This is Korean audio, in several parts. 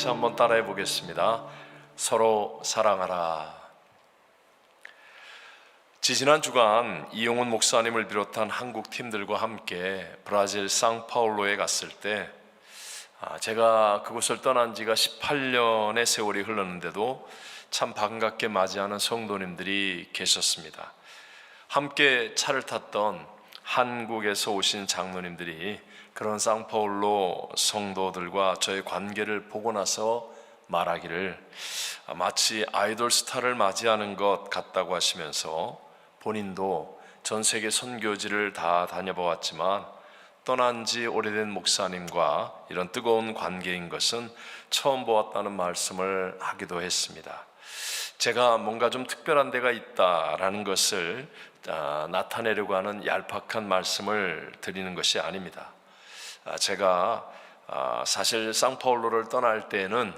같이 한번 따라해 보겠습니다. 서로 사랑하라. 지지난 주간 이용훈 목사님을 비롯한 한국 팀들과 함께 브라질 상파울로에 갔을 때 제가 그곳을 떠난 지가 18년의 세월이 흘렀는데도 참 반갑게 맞이하는 성도님들이 계셨습니다. 함께 차를 탔던 한국에서 오신 장로님들이 그런 상파울로 성도들과 저의 관계를 보고 나서 말하기를 마치 아이돌 스타를 맞이하는 것 같다고 하시면서 본인도 전 세계 선교지를 다 다녀보았지만 떠난 지 오래된 목사님과 이런 뜨거운 관계인 것은 처음 보았다는 말씀을 하기도 했습니다. 제가 뭔가 좀 특별한 데가 있다라는 것을 나타내려고 하는 얄팍한 말씀을 드리는 것이 아닙니다. 제가 사실 상파울로를 떠날 때에는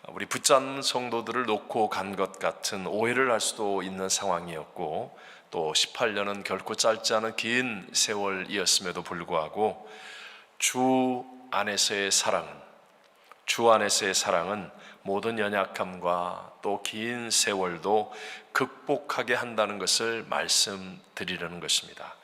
우리 붙잡는 성도들을 놓고 간 것 같은 오해를 할 수도 있는 상황이었고, 또 18년은 결코 짧지 않은 긴 세월이었음에도 불구하고 주 안에서의 사랑은 모든 연약함과 또 긴 세월도 극복하게 한다는 것을 말씀드리려는 것입니다.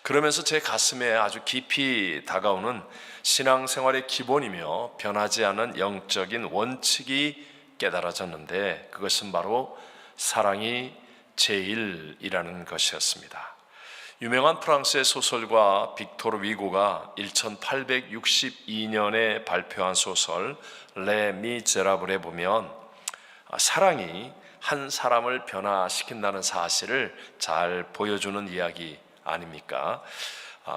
그러면서 제 가슴에 아주 깊이 다가오는 신앙생활의 기본이며 변하지 않은 영적인 원칙이 깨달아졌는데, 그것은 바로 사랑이 제일이라는 것이었습니다. 유명한 프랑스의 소설가 빅토르 위고가 1862년에 발표한 소설 레 미제라블에 보면 사랑이 한 사람을 변화시킨다는 사실을 잘 보여주는 이야기 아닙니까?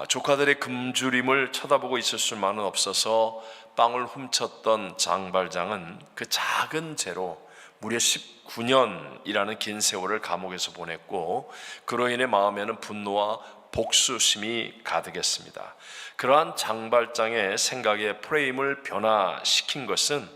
조카들의 굶주림을 쳐다보고 있을 수만은 없어서 빵을 훔쳤던 장발장은 그 작은 죄로 무려 19년이라는 긴 세월을 감옥에서 보냈고, 그로 인해 마음에는 분노와 복수심이 가득했습니다. 그러한 장발장의 생각의 프레임을 변화시킨 것은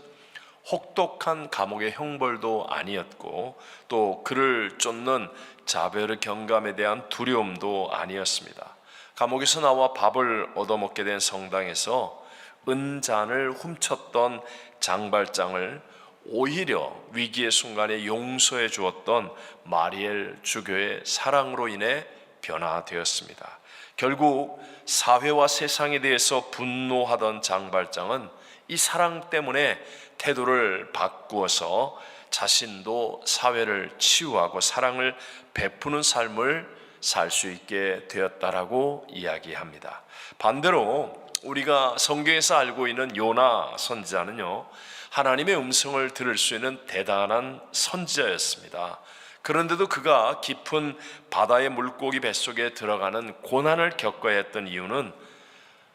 혹독한 감옥의 형벌도 아니었고, 또 그를 쫓는 자별의 경감에 대한 두려움도 아니었습니다. 감옥에서 나와 밥을 얻어먹게 된 성당에서 은잔을 훔쳤던 장발장을 오히려 위기의 순간에 용서해 주었던 마리엘 주교의 사랑으로 인해 변화되었습니다. 결국 사회와 세상에 대해서 분노하던 장발장은 이 사랑 때문에 태도를 바꾸어서 자신도 사회를 치유하고 사랑을 베푸는 삶을 살 수 있게 되었다라고 이야기합니다. 반대로 우리가 성경에서 알고 있는 요나 선지자는요, 하나님의 음성을 들을 수 있는 대단한 선지자였습니다. 그런데도 그가 깊은 바다의 물고기 뱃속에 들어가는 고난을 겪어야 했던 이유는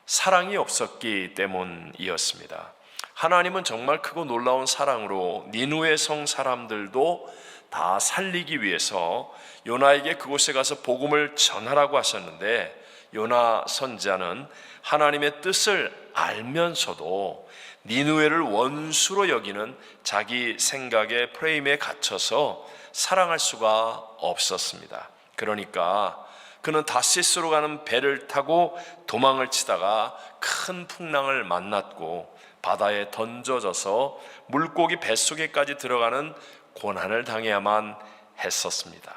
사랑이 없었기 때문이었습니다. 하나님은 정말 크고 놀라운 사랑으로 니느웨 성 사람들도 다 살리기 위해서 요나에게 그곳에 가서 복음을 전하라고 하셨는데, 요나 선지자는 하나님의 뜻을 알면서도 니느웨를 원수로 여기는 자기 생각의 프레임에 갇혀서 사랑할 수가 없었습니다. 그러니까 그는 다시스로 가는 배를 타고 도망을 치다가 큰 풍랑을 만났고 바다에 던져져서 물고기 뱃속에까지 들어가는 고난을 당해야만 했었습니다.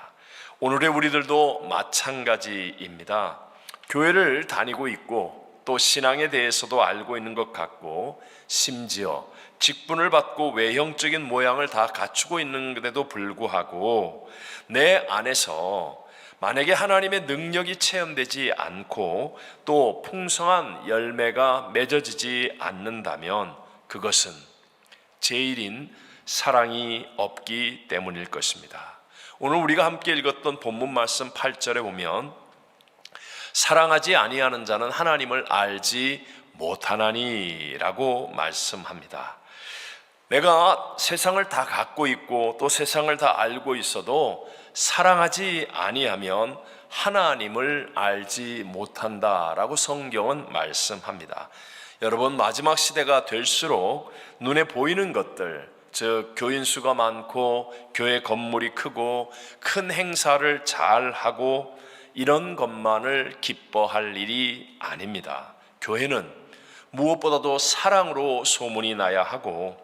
오늘의 우리들도 마찬가지입니다. 교회를 다니고 있고 또 신앙에 대해서도 알고 있는 것 같고, 심지어 직분을 받고 외형적인 모양을 다 갖추고 있는데도 불구하고 내 안에서 만약에 하나님의 능력이 체험되지 않고 또 풍성한 열매가 맺어지지 않는다면 그것은 제일인 사랑이 없기 때문일 것입니다. 오늘 우리가 함께 읽었던 본문 말씀 8절에 보면 사랑하지 아니하는 자는 하나님을 알지 못하나니 라고 말씀합니다. 내가 세상을 다 갖고 있고 또 세상을 다 알고 있어도 사랑하지 아니하면 하나님을 알지 못한다라고 성경은 말씀합니다. 여러분, 마지막 시대가 될수록 눈에 보이는 것들, 즉 교인 수가 많고 교회 건물이 크고 큰 행사를 잘 하고 이런 것만을 기뻐할 일이 아닙니다. 교회는 무엇보다도 사랑으로 소문이 나야 하고,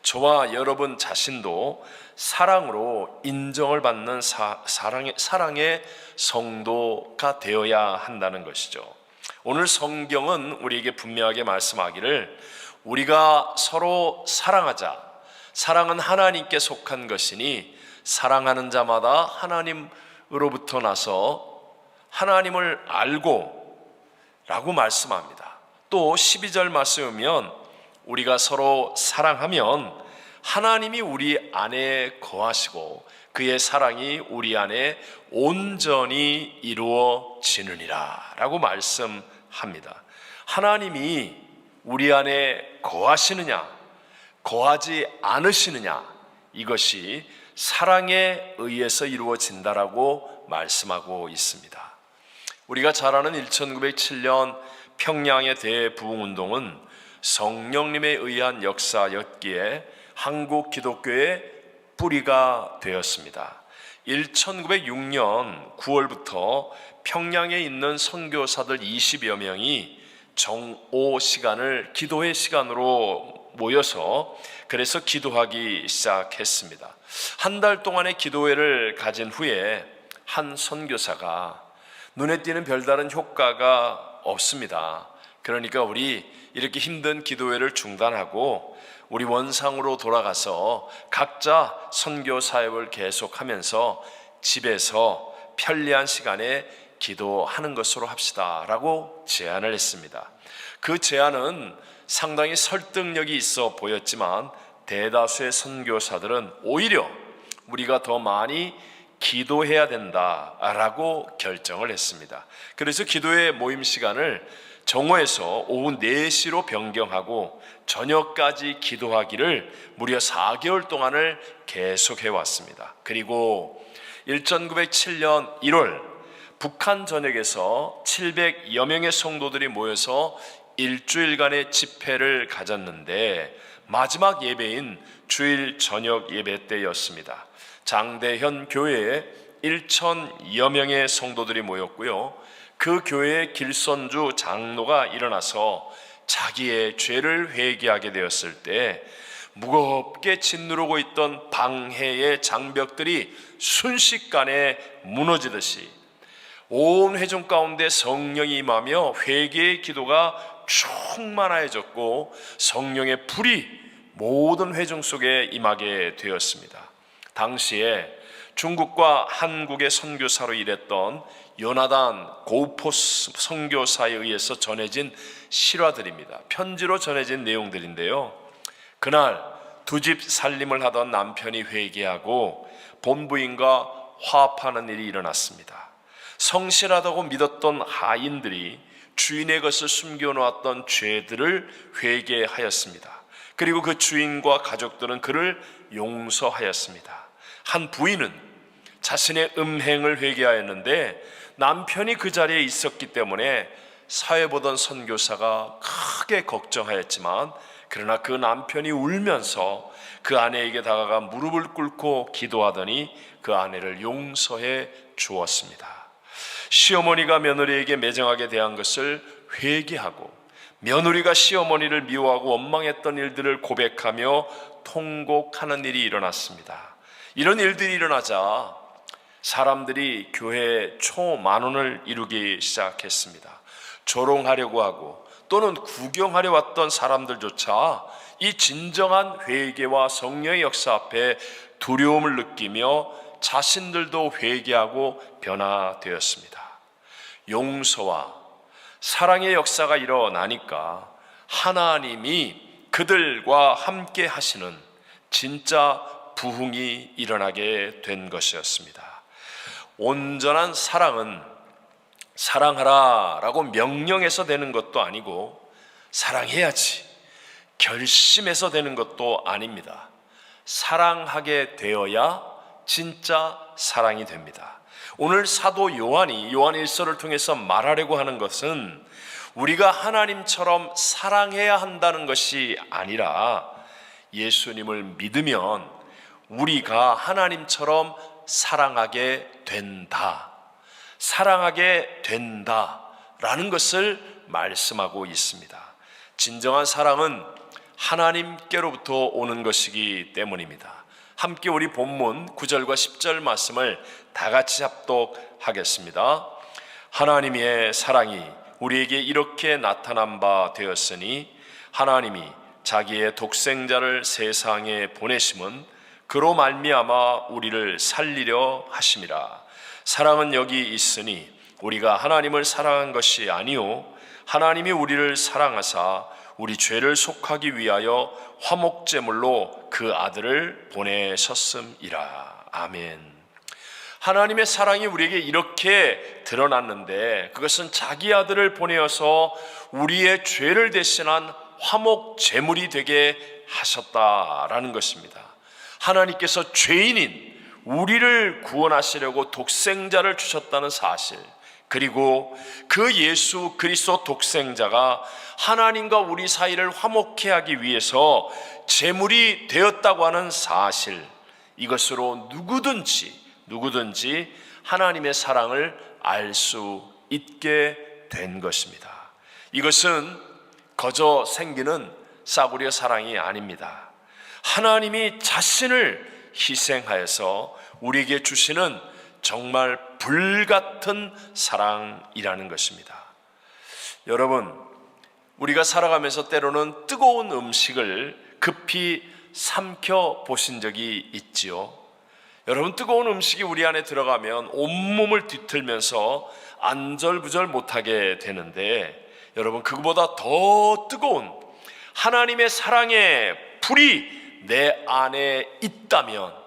저와 여러분 자신도 사랑으로 인정을 받는 사랑의 성도가 되어야 한다는 것이죠. 오늘 성경은 우리에게 분명하게 말씀하기를 우리가 서로 사랑하자. 사랑은 하나님께 속한 것이니 사랑하는 자마다 하나님으로부터 나서 하나님을 알고 라고 말씀합니다. 또 12절 말씀에 보면 우리가 서로 사랑하면 하나님이 우리 안에 거하시고 그의 사랑이 우리 안에 온전히 이루어지느니라 라고 말씀합니다. 하나님이 우리 안에 거하시느냐 거하지 않으시느냐, 이것이 사랑에 의해서 이루어진다라고 말씀하고 있습니다. 우리가 잘 아는 1907년 평양의 대부흥운동은 성령님에 의한 역사였기에 한국 기독교의 뿌리가 되었습니다. 1906년 9월부터 평양에 있는 선교사들 20여 명이 정오 시간을 기도회 시간으로 모여서 그래서 기도하기 시작했습니다. 한 달 동안의 기도회를 가진 후에 한 선교사가 눈에 띄는 별다른 효과가 없습니다. 그러니까 우리 이렇게 힘든 기도회를 중단하고 우리 원상으로 돌아가서 각자 선교 사역을 계속하면서 집에서 편리한 시간에 기도하는 것으로 합시다 라고 제안을 했습니다. 그 제안은 상당히 설득력이 있어 보였지만 대다수의 선교사들은 오히려 우리가 더 많이 기도해야 된다라고 결정을 했습니다. 그래서 기도회 모임 시간을 정오에서 오후 4시로 변경하고 저녁까지 기도하기를 무려 4개월 동안을 계속해 왔습니다. 그리고 1907년 1월 북한 전역에서 700여 명의 성도들이 모여서 일주일간의 집회를 가졌는데 마지막 예배인 주일 저녁 예배 때였습니다. 장대현 교회에 1,000여 명의 성도들이 모였고요. 그 교회의 길선주 장로가 일어나서 자기의 죄를 회개하게 되었을 때 무겁게 짓누르고 있던 방해의 장벽들이 순식간에 무너지듯이 온 회중 가운데 성령이 임하며 회개의 기도가 충만해졌고 성령의 불이 모든 회중 속에 임하게 되었습니다. 당시에 중국과 한국의 선교사로 일했던 요나단 고우포스 선교사에 의해서 전해진 실화들입니다. 편지로 전해진 내용들인데요. 그날 두 집 살림을 하던 남편이 회개하고 본부인과 화합하는 일이 일어났습니다. 성실하다고 믿었던 하인들이 주인의 것을 숨겨놓았던 죄들을 회개하였습니다. 그리고 그 주인과 가족들은 그를 용서하였습니다. 한 부인은 자신의 음행을 회개하였는데 남편이 그 자리에 있었기 때문에 사회 보던 선교사가 크게 걱정하였지만 그러나 그 남편이 울면서 그 아내에게 다가가 무릎을 꿇고 기도하더니 그 아내를 용서해 주었습니다. 시어머니가 며느리에게 매정하게 대한 것을 회개하고 며느리가 시어머니를 미워하고 원망했던 일들을 고백하며 통곡하는 일이 일어났습니다. 이런 일들이 일어나자 사람들이 교회에 초만원을 이루기 시작했습니다. 조롱하려고 하고 또는 구경하려 왔던 사람들조차 이 진정한 회개와 성령의 역사 앞에 두려움을 느끼며 자신들도 회개하고 변화되었습니다. 용서와 사랑의 역사가 일어나니까 하나님이 그들과 함께 하시는 진짜 부흥이 일어나게 된 것이었습니다. 온전한 사랑은 사랑하라 라고 명령해서 되는 것도 아니고 사랑해야지 결심해서 되는 것도 아닙니다. 사랑하게 되어야 진짜 사랑이 됩니다. 오늘 사도 요한이 요한 1서를 통해서 말하려고 하는 것은 우리가 하나님처럼 사랑해야 한다는 것이 아니라 예수님을 믿으면 우리가 하나님처럼 사랑하게 된다. 사랑하게 된다라는 것을 말씀하고 있습니다. 진정한 사랑은 하나님께로부터 오는 것이기 때문입니다. 함께 우리 본문 9절과 10절 말씀을 다 같이 합독하겠습니다. 하나님의 사랑이 우리에게 이렇게 나타난 바 되었으니 하나님이 자기의 독생자를 세상에 보내심은 그로 말미암아 우리를 살리려 하심이라. 사랑은 여기 있으니 우리가 하나님을 사랑한 것이 아니요 하나님이 우리를 사랑하사 우리 죄를 속하기 위하여 화목제물로 그 아들을 보내셨음이라. 아멘. 하나님의 사랑이 우리에게 이렇게 드러났는데 그것은 자기 아들을 보내어서 우리의 죄를 대신한 화목제물이 되게 하셨다라는 것입니다. 하나님께서 죄인인 우리를 구원하시려고 독생자를 주셨다는 사실, 그리고 그 예수 그리스도 독생자가 하나님과 우리 사이를 화목케 하기 위해서 제물이 되었다고 하는 사실, 이것으로 누구든지 하나님의 사랑을 알 수 있게 된 것입니다. 이것은 거저 생기는 싸구려 사랑이 아닙니다. 하나님이 자신을 희생하여서 우리에게 주시는 정말 불같은 사랑이라는 것입니다. 여러분, 우리가 살아가면서 때로는 뜨거운 음식을 급히 삼켜 보신 적이 있지요. 여러분, 뜨거운 음식이 우리 안에 들어가면 온몸을 뒤틀면서 안절부절 못하게 되는데, 여러분, 그거보다 더 뜨거운 하나님의 사랑의 불이 내 안에 있다면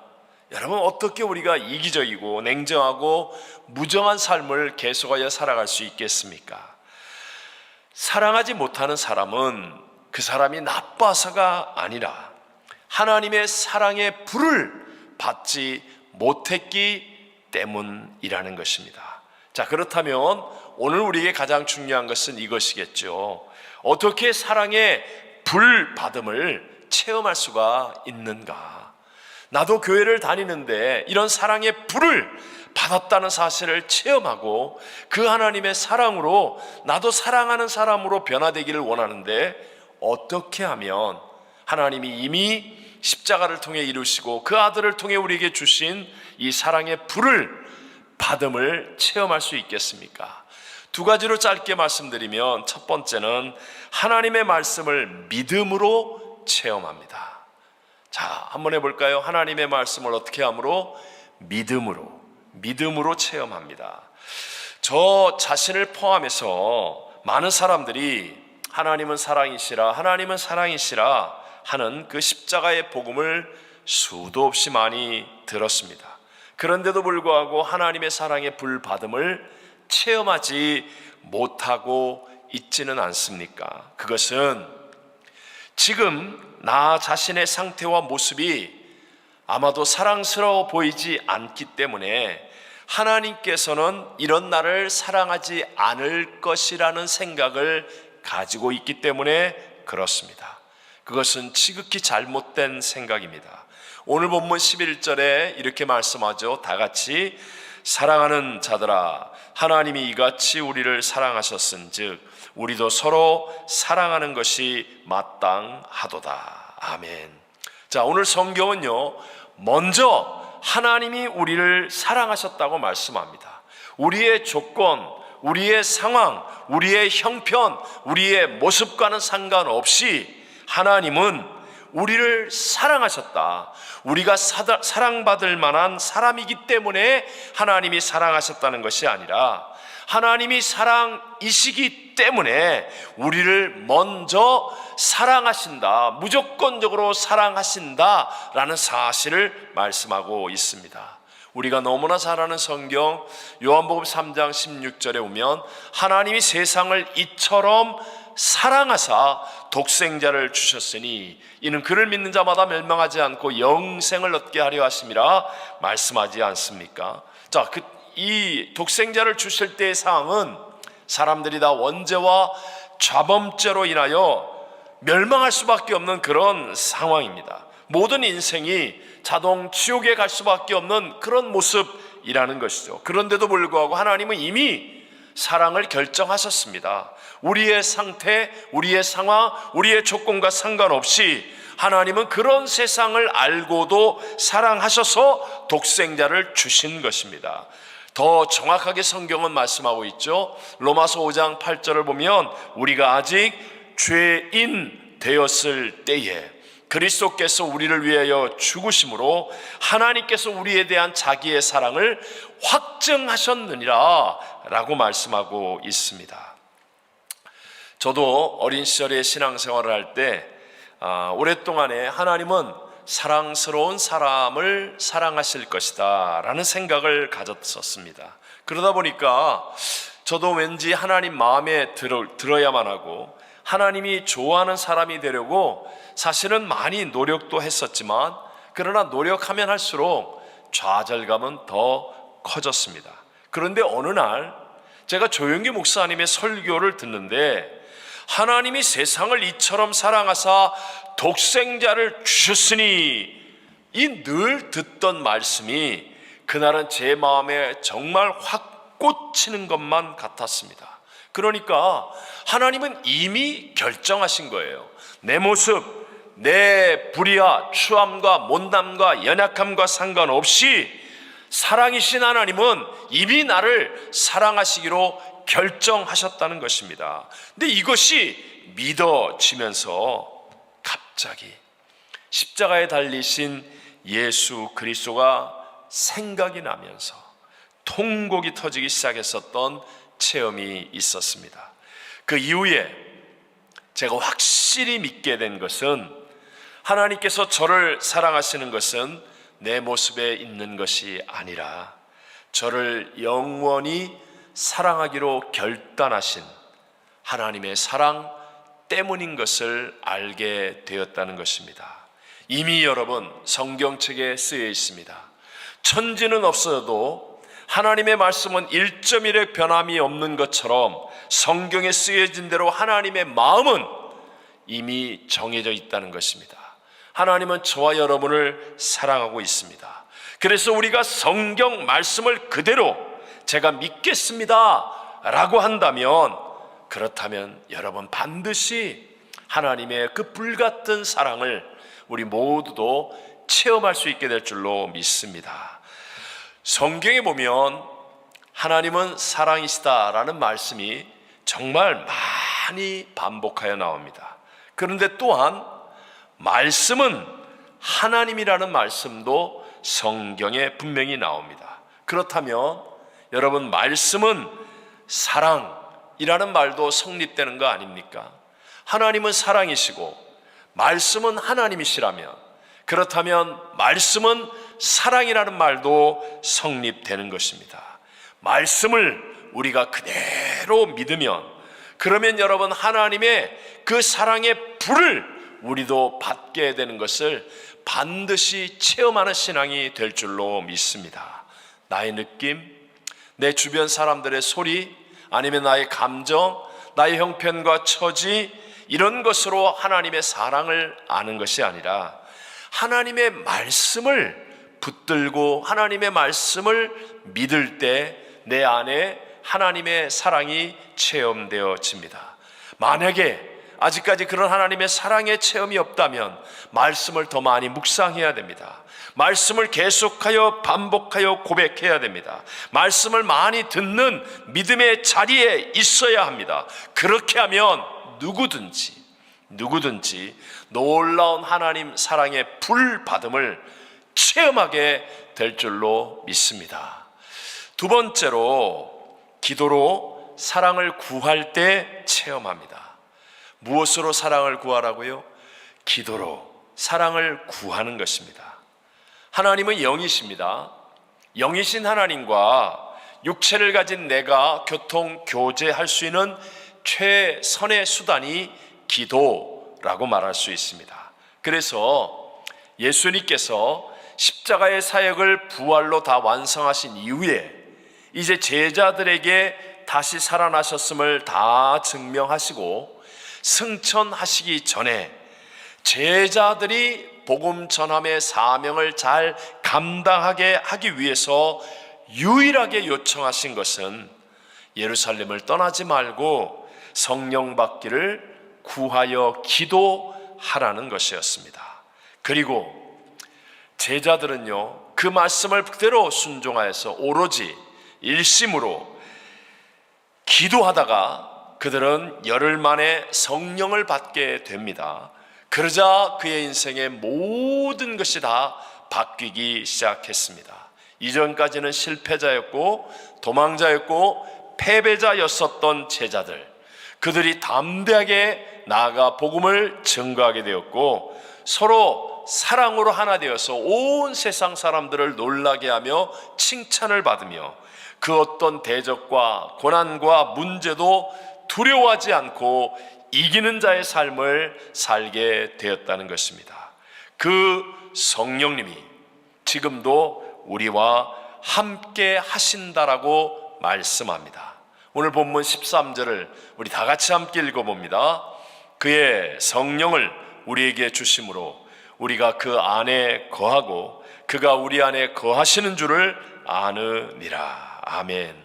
여러분, 어떻게 우리가 이기적이고 냉정하고 무정한 삶을 계속하여 살아갈 수 있겠습니까? 사랑하지 못하는 사람은 그 사람이 나빠서가 아니라 하나님의 사랑의 불을 받지 못했기 때문이라는 것입니다. 자, 그렇다면 오늘 우리에게 가장 중요한 것은 이것이겠죠. 어떻게 사랑의 불 받음을 체험할 수가 있는가? 나도 교회를 다니는데 이런 사랑의 불을 받았다는 사실을 체험하고 그 하나님의 사랑으로 나도 사랑하는 사람으로 변화되기를 원하는데, 어떻게 하면 하나님이 이미 십자가를 통해 이루시고 그 아들을 통해 우리에게 주신 이 사랑의 불을 받음을 체험할 수 있겠습니까? 두 가지로 짧게 말씀드리면, 첫 번째는 하나님의 말씀을 믿음으로 체험합니다. 자, 한번 해볼까요? 하나님의 말씀을 어떻게 함으로? 믿음으로 체험합니다. 저 자신을 포함해서 많은 사람들이 하나님은 사랑이시라 하는 그 십자가의 복음을 수도 없이 많이 들었습니다. 그런데도 불구하고 하나님의 사랑의 불받음을 체험하지 못하고 있지는 않습니까? 그것은 지금 나 자신의 상태와 모습이 아마도 사랑스러워 보이지 않기 때문에 하나님께서는 이런 나를 사랑하지 않을 것이라는 생각을 가지고 있기 때문에 그렇습니다. 그것은 지극히 잘못된 생각입니다. 오늘 본문 11절에 이렇게 말씀하죠. 다 같이, 사랑하는 자들아, 하나님이 이같이 우리를 사랑하셨은즉 우리도 서로 사랑하는 것이 마땅하도다. 아멘. 자, 오늘 성경은요, 먼저 하나님이 우리를 사랑하셨다고 말씀합니다. 우리의 조건, 우리의 상황, 우리의 형편, 우리의 모습과는 상관없이 하나님은 우리를 사랑하셨다. 우리가 사랑받을 만한 사람이기 때문에 하나님이 사랑하셨다는 것이 아니라 하나님이 사랑이시기 때문에 우리를 먼저 사랑하신다, 무조건적으로 사랑하신다라는 사실을 말씀하고 있습니다. 우리가 너무나 잘 아는 성경 요한복음 3장 16절에 오면 하나님이 세상을 이처럼 사랑하사 독생자를 주셨으니 이는 그를 믿는 자마다 멸망하지 않고 영생을 얻게 하려 하심이라 말씀하지 않습니까? 자, 이 독생자를 주실 때의 상황은 사람들이 다 원죄와 좌범죄로 인하여 멸망할 수밖에 없는 그런 상황입니다. 모든 인생이 자동 지옥에 갈 수밖에 없는 그런 모습이라는 것이죠. 그런데도 불구하고 하나님은 이미 사랑을 결정하셨습니다. 우리의 상태, 우리의 상황, 우리의 조건과 상관없이 하나님은 그런 세상을 알고도 사랑하셔서 독생자를 주신 것입니다. 더 정확하게 성경은 말씀하고 있죠. 로마서 5장 8절을 보면 우리가 아직 죄인 되었을 때에 그리스도께서 우리를 위하여 죽으심으로 하나님께서 우리에 대한 자기의 사랑을 확증하셨느니라 라고 말씀하고 있습니다. 저도 어린 시절에 신앙생활을 할 때 오랫동안에 하나님은 사랑스러운 사람을 사랑하실 것이다 라는 생각을 가졌었습니다. 그러다 보니까 저도 왠지 하나님 마음에 들어야만 하고 하나님이 좋아하는 사람이 되려고 사실은 많이 노력도 했었지만, 그러나 노력하면 할수록 좌절감은 더 커졌습니다. 그런데 어느 날 제가 조영기 목사님의 설교를 듣는데, 하나님이 세상을 이처럼 사랑하사 독생자를 주셨으니, 이 늘 듣던 말씀이 그날은 제 마음에 정말 확 꽂히는 것만 같았습니다. 그러니까 하나님은 이미 결정하신 거예요. 내 모습, 내 불의와 추함과 못남과 연약함과 상관없이 사랑이신 하나님은 이미 나를 사랑하시기로 결정하셨다는 것입니다. 근데 이것이 믿어지면서 갑자기 십자가에 달리신 예수 그리스도가 생각이 나면서 통곡이 터지기 시작했었던 체험이 있었습니다. 그 이후에 제가 확실히 믿게 된 것은, 하나님께서 저를 사랑하시는 것은 내 모습에 있는 것이 아니라 저를 영원히 사랑하기로 결단하신 하나님의 사랑 때문인 것을 알게 되었다는 것입니다. 이미 여러분 성경책에 쓰여 있습니다. 천지는 없어도 하나님의 말씀은 1.1의 변함이 없는 것처럼 성경에 쓰여진 대로 하나님의 마음은 이미 정해져 있다는 것입니다. 하나님은 저와 여러분을 사랑하고 있습니다. 그래서 우리가 성경 말씀을 그대로 제가 믿겠습니다 라고 한다면, 그렇다면 여러분 반드시 하나님의 그 불같은 사랑을 우리 모두도 체험할 수 있게 될 줄로 믿습니다. 성경에 보면 하나님은 사랑이시다라는 말씀이 정말 많이 반복하여 나옵니다. 그런데 또한 말씀은 하나님이라는 말씀도 성경에 분명히 나옵니다. 그렇다면 여러분, 말씀은 사랑이라는 말도 성립되는 거 아닙니까? 하나님은 사랑이시고 말씀은 하나님이시라면, 그렇다면 말씀은 사랑이라는 말도 성립되는 것입니다. 말씀을 우리가 그대로 믿으면, 그러면 여러분 하나님의 그 사랑의 불을 우리도 받게 되는 것을 반드시 체험하는 신앙이 될 줄로 믿습니다. 나의 느낌, 내 주변 사람들의 소리, 아니면 나의 감정, 나의 형편과 처지, 이런 것으로 하나님의 사랑을 아는 것이 아니라 하나님의 말씀을 붙들고 하나님의 말씀을 믿을 때 내 안에 하나님의 사랑이 체험되어집니다. 만약에 아직까지 그런 하나님의 사랑의 체험이 없다면 말씀을 더 많이 묵상해야 됩니다. 말씀을 계속하여 반복하여 고백해야 됩니다. 말씀을 많이 듣는 믿음의 자리에 있어야 합니다. 그렇게 하면 누구든지 놀라운 하나님 사랑의 불받음을 체험하게 될 줄로 믿습니다. 두 번째로, 기도로 사랑을 구할 때 체험합니다. 무엇으로 사랑을 구하라고요? 기도로 사랑을 구하는 것입니다. 하나님은 영이십니다. 영이신 하나님과 육체를 가진 내가 교통교제할 수 있는 최선의 수단이 기도라고 말할 수 있습니다. 그래서 예수님께서 십자가의 사역을 부활로 다 완성하신 이후에 이제 제자들에게 다시 살아나셨음을 다 증명하시고 승천하시기 전에 제자들이 복음 전함의 사명을 잘 감당하게 하기 위해서 유일하게 요청하신 것은 예루살렘을 떠나지 말고 성령 받기를 구하여 기도하라는 것이었습니다. 그리고 제자들은요, 그 말씀을 그대로 순종하여서 오로지 일심으로 기도하다가 그들은 열흘 만에 성령을 받게 됩니다. 그러자 그의 인생의 모든 것이 다 바뀌기 시작했습니다. 이전까지는 실패자였고 도망자였고 패배자였었던 제자들, 그들이 담대하게 나아가 복음을 증거하게 되었고 서로 사랑으로 하나 되어서 온 세상 사람들을 놀라게 하며 칭찬을 받으며 그 어떤 대적과 고난과 문제도 두려워하지 않고 이기는 자의 삶을 살게 되었다는 것입니다. 그 성령님이 지금도 우리와 함께 하신다라고 말씀합니다. 오늘 본문 13절을 우리 다 같이 함께 읽어봅니다. 그의 성령을 우리에게 주심으로 우리가 그 안에 거하고 그가 우리 안에 거하시는 줄을 아느니라. 아멘.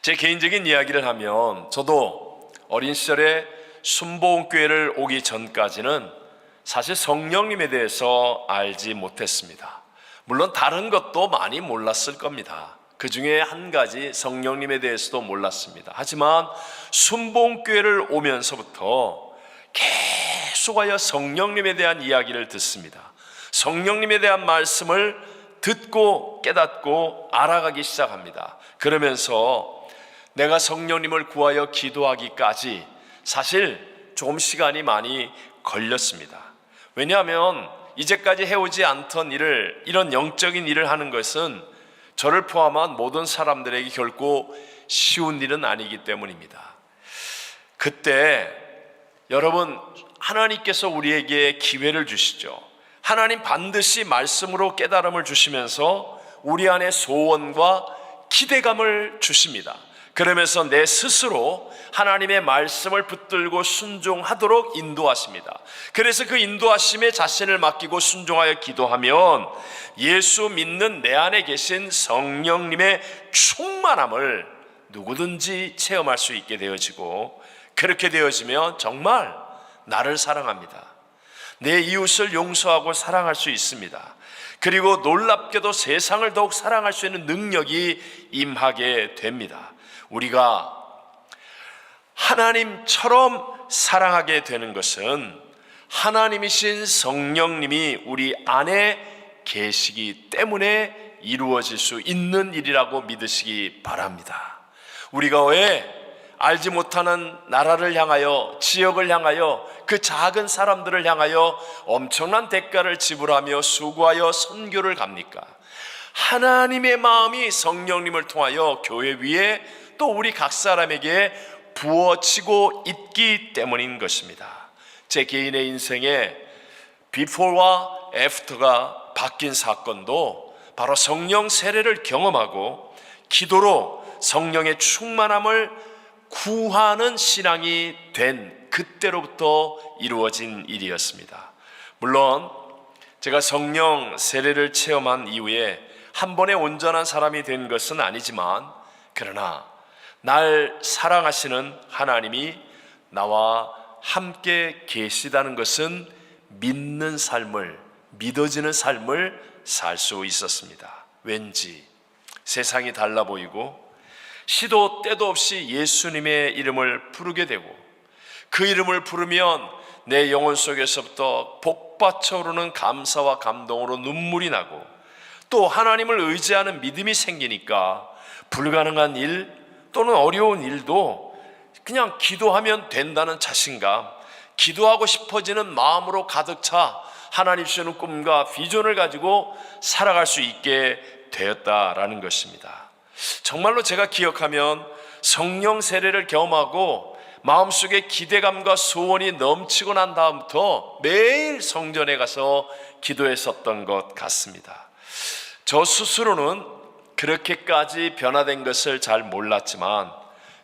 제 개인적인 이야기를 하면 저도 어린 시절에 순복음교회를 오기 전까지는 사실 성령님에 대해서 알지 못했습니다. 물론 다른 것도 많이 몰랐을 겁니다. 그 중에 한 가지 성령님에 대해서도 몰랐습니다. 하지만 순복음교회를 오면서부터 계속하여 성령님에 대한 이야기를 듣습니다. 성령님에 대한 말씀을 듣고 깨닫고 알아가기 시작합니다. 그러면서 내가 성령님을 구하여 기도하기까지 사실 좀 시간이 많이 걸렸습니다. 왜냐하면 이제까지 해오지 않던 일을, 이런 영적인 일을 하는 것은 저를 포함한 모든 사람들에게 결코 쉬운 일은 아니기 때문입니다. 그때 여러분, 하나님께서 우리에게 기회를 주시죠. 하나님 반드시 말씀으로 깨달음을 주시면서 우리 안에 소원과 기대감을 주십니다. 그러면서 내 스스로 하나님의 말씀을 붙들고 순종하도록 인도하십니다. 그래서 그 인도하심에 자신을 맡기고 순종하여 기도하면 예수 믿는 내 안에 계신 성령님의 충만함을 누구든지 체험할 수 있게 되어지고, 그렇게 되어지면 정말 나를 사랑합니다. 내 이웃을 용서하고 사랑할 수 있습니다. 그리고 놀랍게도 세상을 더욱 사랑할 수 있는 능력이 임하게 됩니다. 우리가 하나님처럼 사랑하게 되는 것은 하나님이신 성령님이 우리 안에 계시기 때문에 이루어질 수 있는 일이라고 믿으시기 바랍니다. 우리가 왜 알지 못하는 나라를 향하여, 지역을 향하여, 그 작은 사람들을 향하여 엄청난 대가를 지불하며 수고하여 선교를 갑니까? 하나님의 마음이 성령님을 통하여 교회 위에 또 우리 각 사람에게 부어지고 있기 때문인 것입니다. 제 개인의 인생에 before와 after가 바뀐 사건도 바로 성령 세례를 경험하고 기도로 성령의 충만함을 구하는 신앙이 된 그때로부터 이루어진 일이었습니다. 물론 제가 성령 세례를 체험한 이후에 한 번에 온전한 사람이 된 것은 아니지만, 그러나 날 사랑하시는 하나님이 나와 함께 계시다는 것은 믿는 삶을, 믿어지는 삶을 살 수 있었습니다. 왠지 세상이 달라 보이고 시도 때도 없이 예수님의 이름을 부르게 되고, 그 이름을 부르면 내 영혼 속에서부터 복받쳐 오르는 감사와 감동으로 눈물이 나고, 또 하나님을 의지하는 믿음이 생기니까 불가능한 일 또는 어려운 일도 그냥 기도하면 된다는 자신감, 기도하고 싶어지는 마음으로 가득 차 하나님 주시는 꿈과 비전을 가지고 살아갈 수 있게 되었다라는 것입니다. 정말로 제가 기억하면 성령 세례를 경험하고 마음속에 기대감과 소원이 넘치고 난 다음부터 매일 성전에 가서 기도했었던 것 같습니다. 저 스스로는 그렇게까지 변화된 것을 잘 몰랐지만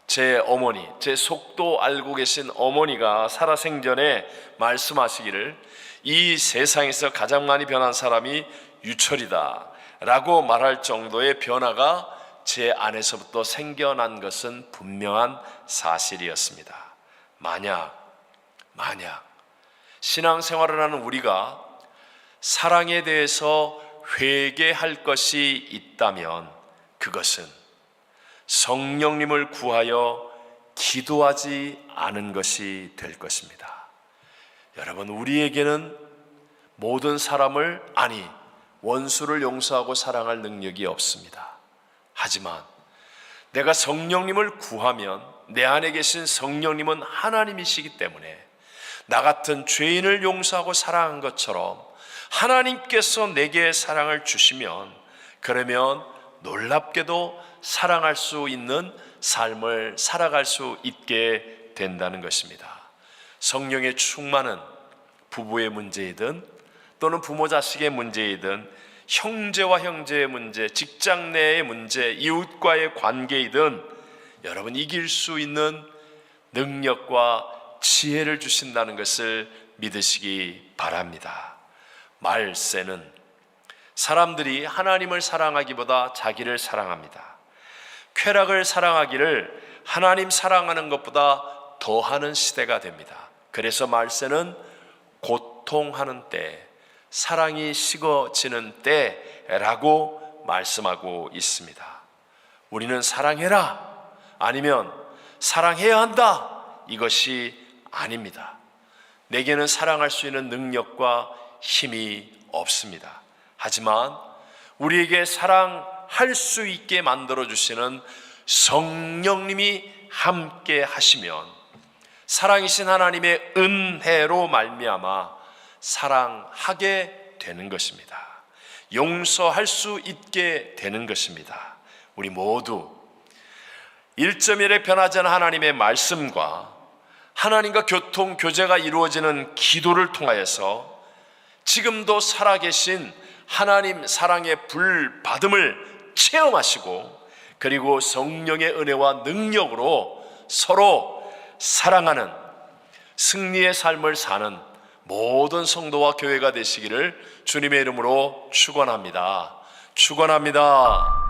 제 어머니, 제 속도 알고 계신 어머니가 살아생전에 말씀하시기를 이 세상에서 가장 많이 변한 사람이 유철이다 라고 말할 정도의 변화가 제 안에서부터 생겨난 것은 분명한 사실이었습니다. 만약 신앙생활을 하는 우리가 사랑에 대해서 회개할 것이 있다면 그것은 성령님을 구하여 기도하지 않은 것이 될 것입니다. 여러분, 우리에게는 모든 사람을, 아니 원수를 용서하고 사랑할 능력이 없습니다. 하지만 내가 성령님을 구하면 내 안에 계신 성령님은 하나님이시기 때문에 나 같은 죄인을 용서하고 사랑한 것처럼 하나님께서 내게 사랑을 주시면, 그러면 놀랍게도 사랑할 수 있는 삶을 살아갈 수 있게 된다는 것입니다. 성령의 충만은 부부의 문제이든 또는 부모 자식의 문제이든 형제와 형제의 문제, 직장 내의 문제, 이웃과의 관계이든 여러분 이길 수 있는 능력과 지혜를 주신다는 것을 믿으시기 바랍니다. 말세는 사람들이 하나님을 사랑하기보다 자기를 사랑합니다. 쾌락을 사랑하기를 하나님 사랑하는 것보다 더하는 시대가 됩니다. 그래서 말세는 고통하는 때, 사랑이 식어지는 때라고 말씀하고 있습니다. 우리는 사랑해라, 아니면 사랑해야 한다, 이것이 아닙니다. 내게는 사랑할 수 있는 능력과 힘이 없습니다. 하지만 우리에게 사랑할 수 있게 만들어주시는 성령님이 함께 하시면 사랑이신 하나님의 은혜로 말미암아 사랑하게 되는 것입니다. 용서할 수 있게 되는 것입니다. 우리 모두 1.1에 변하지 않은 하나님의 말씀과 하나님과 교제가 이루어지는 기도를 통하여서 지금도 살아계신 하나님 사랑의 불받음을 체험하시고, 그리고 성령의 은혜와 능력으로 서로 사랑하는 승리의 삶을 사는 모든 성도와 교회가 되시기를 주님의 이름으로 축원합니다. 축원합니다.